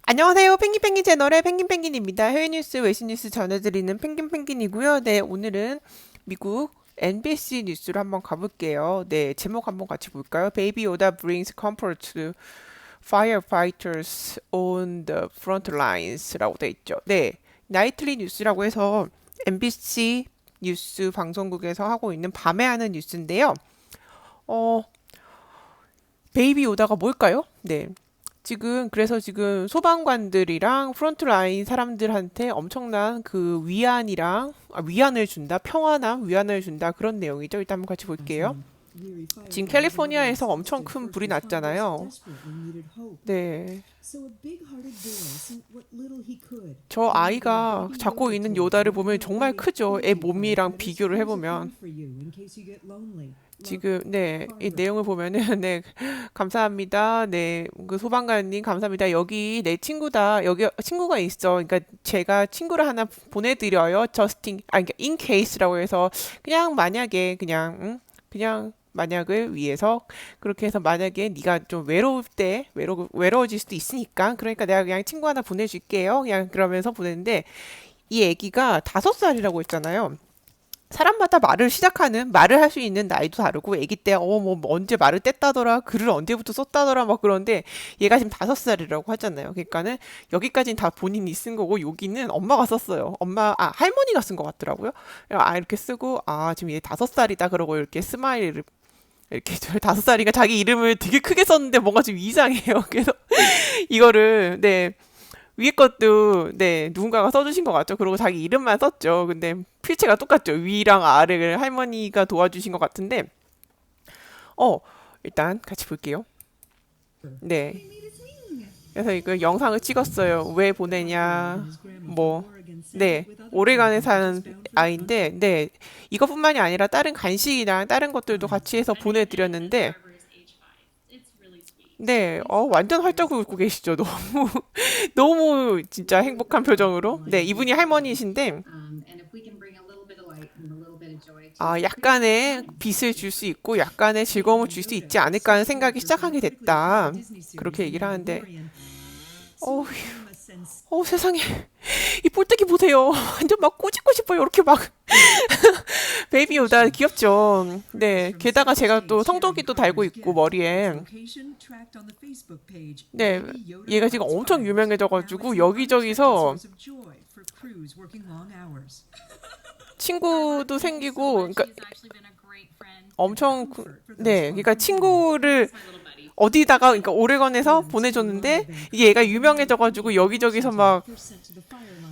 안녕하세요. 펭귄펭귄 채널의 펭귄펭귄입니다. 해외 뉴스, 외신 뉴스 전해드리는 펭귄펭귄이고요. 네, 오늘은 미국 NBC 뉴스로 한번 가볼게요. 네, 제목 한번 같이 볼까요? Baby Yoda brings comfort to firefighters on the front lines라고 돼 있죠. 네, 나이틀리 뉴스라고 해서 MBC 뉴스 방송국에서 하고 있는 밤에 하는 뉴스인데요. 어, 베이비 요다가 뭘까요? 네. 그래서 지금 소방관들이랑 프론트라인 사람들한테 엄청난 그 위안을 준다, 평화나 위안을 준다 그런 내용이죠. 일단 한번 같이 볼게요. 지금 캘리포니아에서 엄청 큰 불이 났잖아요. 네. 저 아이가 잡고 있는 요다를 보면 정말 크죠. 애 몸이랑 비교를 해보면. 지금 네, 이 내용을 보면은 네, 감사합니다. 네, 그 소방관님 감사합니다. 여기 내 친구다. 여기 친구가 있어. 그러니까 제가 친구를 하나 보내드려요. 그러니까 in case라고 해서 그냥 만약에 그냥 만약을 위해서 그렇게 해서 만약에 네가 좀 외로울 때 외로워질 수도 있으니까 그러니까 내가 그냥 친구 하나 보내줄게요. 그냥 그러면서 보냈는데 이 아기가 5살이라고 했잖아요. 사람마다 말을 할 수 있는 나이도 다르고 아기 때 뭐 언제 말을 뗐다더라 글을 언제부터 썼다더라 막 그런데 얘가 지금 5살이라고 하잖아요. 그러니까는 여기까지는 다 본인이 쓴 거고 여기는 엄마가 썼어요. 할머니가 쓴 것 같더라고요. 이렇게 쓰고 지금 얘 5살이다 그러고 이렇게 스마일을 이렇게 5살이니까 자기 이름을 되게 크게 썼는데 뭔가 좀 이상해요. 그래서 이거를 네, 위에 것도 네 누군가가 써주신 것 같죠. 그리고 자기 이름만 썼죠. 근데 필체가 똑같죠. 위랑 아래를 할머니가 도와주신 것 같은데 어 일단 같이 볼게요. 네. 그래서 이거 영상을 찍었어요. 왜 보내냐 뭐 네. 오레간에 사는 아이인데 네 이것뿐만이 아니라 다른 간식이랑 다른 것들도 같이 해서 보내드렸는데 네, 완전 활짝 웃고 계시죠. 너무, 너무 진짜 행복한 표정으로. 네, 이분이 할머니신데, 약간의 빛을 줄 수 있고, 약간의 즐거움을 줄 수 있지 않을까 하는 생각이 시작하게 됐다. 그렇게 얘기를 하는데, 어, 세상에. 이 뿔떼기 보세요. 완전 막 꼬집고 싶어요. 이렇게 막. 베이비 요다 귀엽죠. 네, 게다가 제가 또 성조기도 달고 있고, 머리에. 네, 얘가 지금 엄청 유명해져가지고 여기저기서 친구도 생기고, 그러니까 네, 그러니까 친구를 어디다가, 그러니까 오레건에서 보내줬는데 이게 얘가 유명해져가지고 여기저기서 막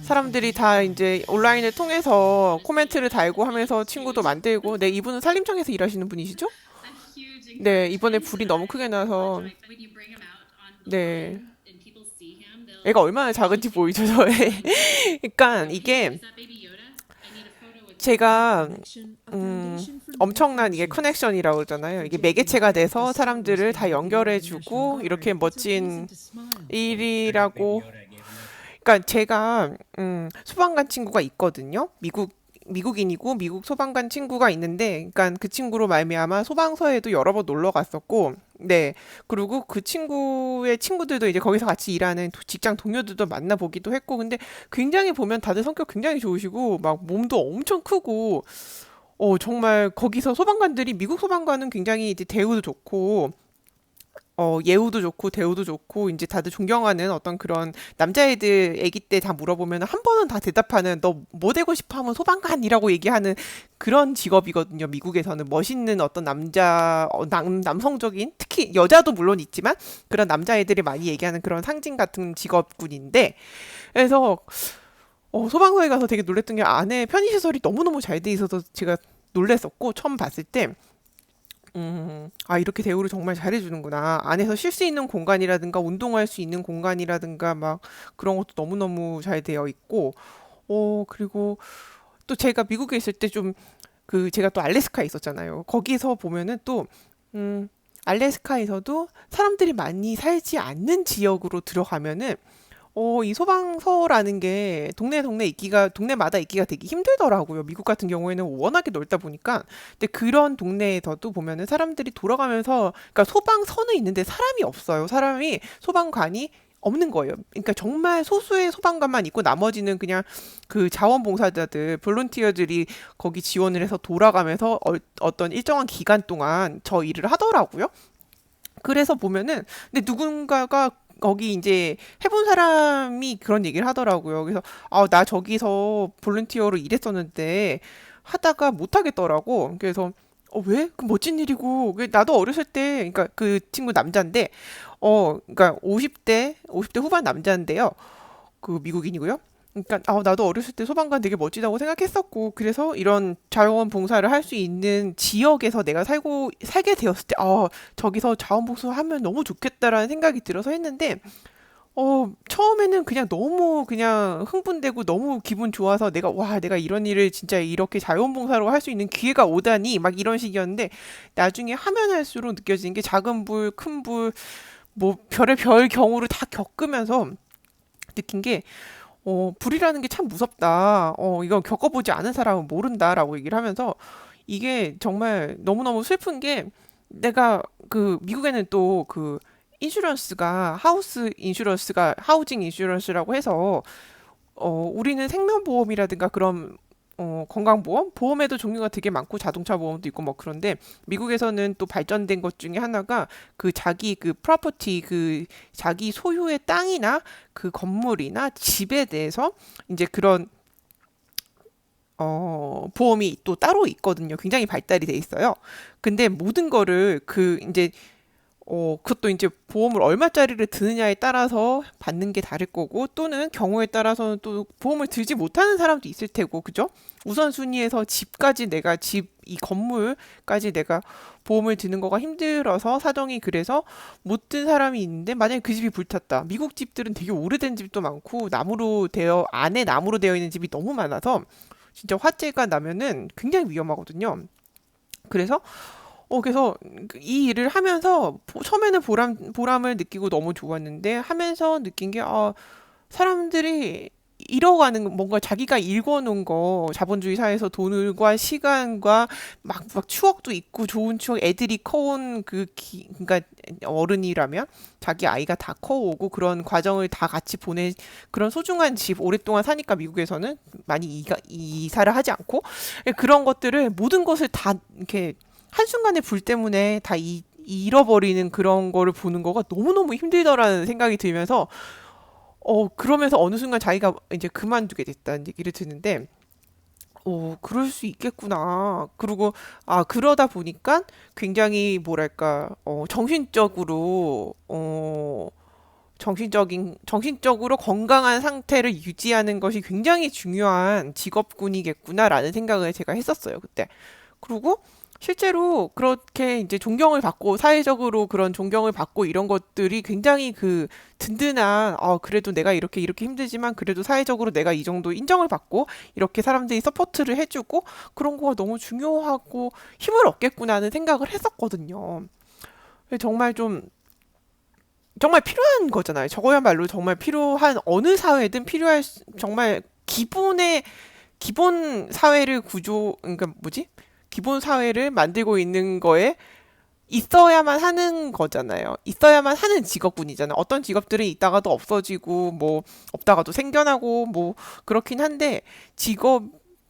사람들이 다 이제 온라인을 통해서 코멘트를 달고 하면서 친구도 만들고, 네, 이분은 산림청에서 일하시는 분이시죠? 네, 이번에 불이 너무 크게 나서, 네, 애가 얼마나 작은지 보이죠, 저에. 그러니까 이게 제가 엄청난 이게 커넥션이라고 그러잖아요. 이게 매개체가 돼서 사람들을 다 연결해주고 이렇게 멋진 일이라고. 그러니까 제가 소방관 친구가 있거든요. 미국인이고 미국 소방관 친구가 있는데, 그러니까 그 친구로 말미암아 소방서에도 여러 번 놀러 갔었고, 네. 그리고 그 친구의 친구들도 이제 거기서 같이 일하는 직장 동료들도 만나보기도 했고, 근데 굉장히 보면 다들 성격 굉장히 좋으시고, 막 몸도 엄청 크고, 정말 거기서 소방관들이 미국 소방관은 굉장히 이제 대우도 좋고, 예우도 좋고 대우도 좋고 이제 다들 존경하는 어떤 그런 남자애들 애기 때 다 물어보면 한 번은 다 대답하는 너 뭐 되고 싶어 하면 소방관이라고 얘기하는 그런 직업이거든요. 미국에서는 멋있는 어떤 남성적인 특히 여자도 물론 있지만 그런 남자애들이 많이 얘기하는 그런 상징 같은 직업군인데 그래서 소방서에 가서 되게 놀랬던 게 안에 편의시설이 너무너무 잘 돼 있어서 제가 놀랬었고 처음 봤을 때 이렇게 대우를 정말 잘해주는구나. 안에서 쉴 수 있는 공간이라든가, 운동할 수 있는 공간이라든가, 막, 그런 것도 너무너무 잘 되어 있고, 그리고 또 제가 미국에 있을 때 제가 또 알래스카에 있었잖아요. 거기서 보면은 또, 알래스카에서도 사람들이 많이 살지 않는 지역으로 들어가면은 이 소방서라는 게 동네마다 있기가 되게 힘들더라고요. 미국 같은 경우에는 워낙에 넓다 보니까. 근데 그런 동네에서도 보면은 사람들이 돌아가면서, 그러니까 소방서는 있는데 사람이 없어요. 소방관이 없는 거예요. 그러니까 정말 소수의 소방관만 있고 나머지는 그냥 그 자원봉사자들, 볼런티어들이 거기 지원을 해서 돌아가면서 어떤 일정한 기간 동안 저 일을 하더라고요. 그래서 보면은 근데 누군가가 거기 이제 해본 사람이 그런 얘기를 하더라고요. 그래서 나 저기서 볼런티어로 일했었는데 하다가 못 하겠더라고. 그래서 왜? 그 멋진 일이고. 나도 어렸을 때, 그러니까 그 친구 남자인데, 그러니까 50대 후반 남자인데요. 그 미국인이고요. 그러니까 나도 어렸을 때 소방관 되게 멋지다고 생각했었고 그래서 이런 자원봉사를 할 수 있는 지역에서 내가 살게 되었을 때 저기서 자원봉사하면 너무 좋겠다라는 생각이 들어서 했는데 처음에는 그냥 너무 그냥 흥분되고 너무 기분 좋아서 내가 이런 일을 진짜 이렇게 자원봉사로 할 수 있는 기회가 오다니 막 이런 식이었는데 나중에 하면 할수록 느껴지는 게 작은 불, 큰 불, 뭐 별의 별 경우를 다 겪으면서 느낀 게 불이라는 게 참 무섭다. 이건 겪어보지 않은 사람은 모른다라고 얘기를 하면서 이게 정말 너무너무 슬픈 게 내가 그 미국에는 또 그 인슈런스가 하우징 인슈런스라고 해서 우리는 생명보험이라든가 그런 건강보험? 보험에도 종류가 되게 많고 자동차 보험도 있고 뭐 그런데 미국에서는 또 발전된 것 중에 하나가 그 자기 그 프로퍼티 그 자기 소유의 땅이나 그 건물이나 집에 대해서 이제 그런 보험이 또 따로 있거든요. 굉장히 발달이 돼 있어요. 근데 모든 거를 그 이제 그것도 이제 보험을 얼마짜리를 드느냐에 따라서 받는 게 다를 거고, 또는 경우에 따라서는 또 보험을 들지 못하는 사람도 있을 테고, 그죠? 우선순위에서 이 건물까지 내가 보험을 드는 거가 힘들어서 사정이 그래서 못 든 사람이 있는데, 만약에 그 집이 불탔다. 미국 집들은 되게 오래된 집도 많고, 안에 나무로 되어 있는 집이 너무 많아서, 진짜 화재가 나면은 굉장히 위험하거든요. 그래서 그래서 이 일을 하면서 처음에는 보람을 느끼고 너무 좋았는데 하면서 느낀 게, 사람들이 잃어가는 뭔가 자기가 일궈놓은 거 자본주의 사회에서 돈과 시간과 막 추억도 있고 좋은 추억 애들이 커온 그러니까 어른이라면 자기 아이가 다 커오고 그런 과정을 다 같이 보낸 그런 소중한 집 오랫동안 사니까 미국에서는 많이 이사를 하지 않고 그런 것들을 모든 것을 다 이렇게 한순간에 불 때문에 다 잃어버리는 그런 거를 보는 거가 너무너무 힘들더라는 생각이 들면서 그러면서 어느 순간 자기가 이제 그만두게 됐다는 얘기를 듣는데 그럴 수 있겠구나. 그리고 그러다 보니까 굉장히 뭐랄까 정신적으로 건강한 상태를 유지하는 것이 굉장히 중요한 직업군이겠구나라는 생각을 제가 했었어요, 그때. 그리고 실제로 그렇게 이제 존경을 받고 사회적으로 그런 존경을 받고 이런 것들이 굉장히 그 든든한 그래도 내가 이렇게 힘들지만 그래도 사회적으로 내가 이 정도 인정을 받고 이렇게 사람들이 서포트를 해주고 그런 거가 너무 중요하고 힘을 얻겠구나 하는 생각을 했었거든요. 정말 좀 정말 필요한 거잖아요. 저거야말로 정말 필요한 어느 사회든 정말 기본 사회를 그러니까 뭐지? 기본 사회를 만들고 있는 거에 있어야만 하는 거잖아요. 있어야만 하는 직업군이잖아요. 어떤 직업들은 있다가도 없어지고, 뭐, 없다가도 생겨나고, 뭐, 그렇긴 한데, 직업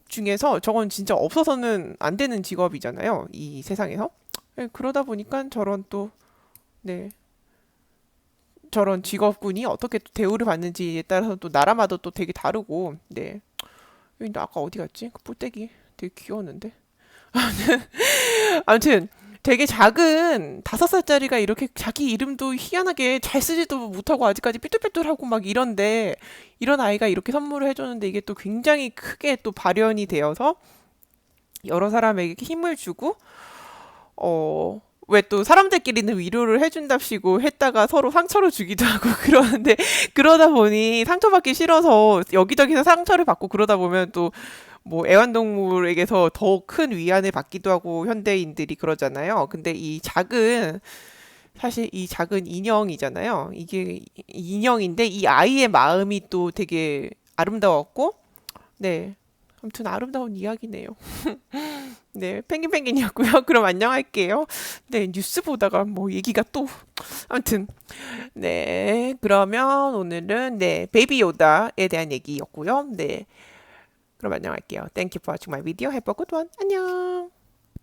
중에서 저건 진짜 없어서는 안 되는 직업이잖아요. 이 세상에서. 그러다 보니까 네, 저런 직업군이 어떻게 또 대우를 받는지에 따라서 또 나라마다 또 되게 다르고, 네. 나 아까 어디 갔지? 그 뿔떼기 되게 귀여웠는데. 아무튼 되게 작은 5살짜리가 이렇게 자기 이름도 희한하게 잘 쓰지도 못하고 아직까지 삐뚤빼뚤하고 막 이런데 이런 아이가 이렇게 선물을 해줬는데 이게 또 굉장히 크게 또 발현이 되어서 여러 사람에게 힘을 주고 왜 또 사람들끼리는 위로를 해준답시고 했다가 서로 상처를 주기도 하고 그러는데 그러다 보니 상처받기 싫어서 여기저기서 상처를 받고 그러다 보면 또 뭐 애완동물에게서 더 큰 위안을 받기도 하고 현대인들이 그러잖아요. 근데 사실 이 작은 인형이잖아요. 이게 인형인데 이 아이의 마음이 또 되게 아름다웠고, 네. 아무튼 아름다운 이야기네요. 네, 펭귄이었고요. 그럼 안녕할게요. 네, 뉴스 보다가 뭐 얘기가 또 아무튼 네, 그러면 오늘은 네, 베이비 요다에 대한 얘기였고요. 네, 그럼 안녕할게요. Thank you for watching my video. Have a good one. 안녕.